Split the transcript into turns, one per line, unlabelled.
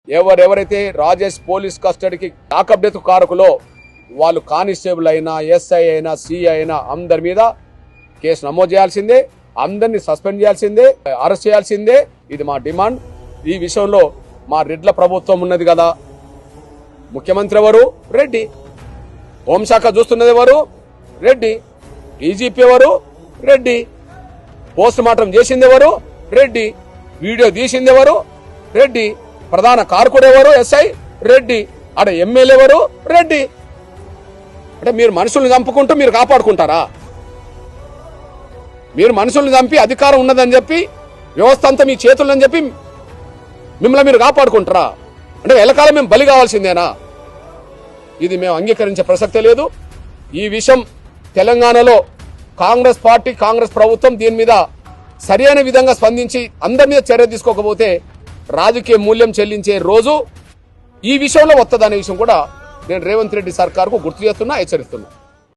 ఎవరెవరైతే రాజేష్ పోలీస్ కస్టడీకి lockup death కారకులో వాళ్ళు కానిస్టేబుల్ అయినా ఎస్ఐ అయినా సిఐ అయినా అందరి మీద కేసు నమోదు చేయాల్సిందే, అందరినీ సస్పెండ్ చేయాల్సిందే, అరెస్ట్ చేయాల్సిందే. ఇది మా డిమాండ్. ఈ విషయంలో మా రెడ్ల ప్రభుత్వం ఉన్నది కదా. ముఖ్యమంత్రి ఎవరు? రెడ్డి. హోంశాఖ చూస్తున్నది ఎవరు? రెడ్డి. డీజీపీ ఎవరు? రెడ్డి. పోస్ట్ మార్టం చేసింది ఎవరు? రెడ్డి. వీడియో తీసింది ఎవరు? రెడ్డి. ప్రధాన కారకుడు ఎవరు? ఎస్ఐ రెడ్డి. అక్కడ ఎమ్మెల్యే ఎవరు? రెడ్డి. అంటే మీరు మనుషుల్ని చంపుకుంటూ మీరు కాపాడుకుంటారా? మీరు మనుషుల్ని చంపి అధికారం ఉన్నదని చెప్పి వ్యవస్థ అంతా మీ చేతులని చెప్పి మిమ్మల్ని మీరు కాపాడుకుంటారా? అంటే ఎల్లకాలం మేము బలి కావాల్సిందేనా? ఇది మేము అంగీకరించే ప్రసక్తే లేదు. ఈ విషయం తెలంగాణలో కాంగ్రెస్ పార్టీ, కాంగ్రెస్ ప్రభుత్వం దీని మీద సరైన విధంగా స్పందించి అందరి మీద చర్య తీసుకోకపోతే రాజకీయ మూల్యం చెల్లించే రోజు ఈ విషయంలో వస్తుందనే విషయం కూడా నేను రేవంత్ రెడ్డి సర్కార్కు గుర్తు చేస్తున్నా, హెచ్చరిస్తున్నా.